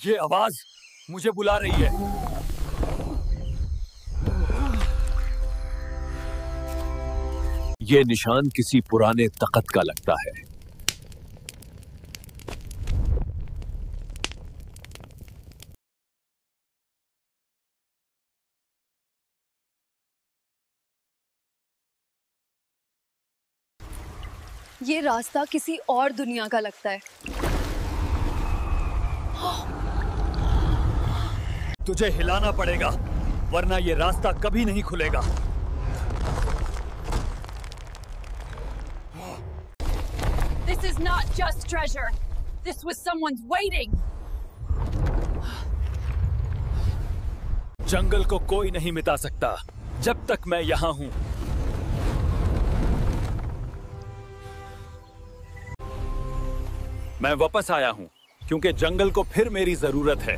ये आवाज मुझे बुला रही है। ये निशान किसी पुराने तख्त का लगता है। ये रास्ता किसी और दुनिया का लगता है। तुझे हिलाना पड़ेगा, वरना ये रास्ता कभी नहीं खुलेगा। This is not just treasure. This was someone's waiting. जंगल को कोई नहीं मिटा सकता जब तक मैं यहाँ हूँ। मैं वापस आया हूँ क्योंकि जंगल को फिर मेरी जरूरत है।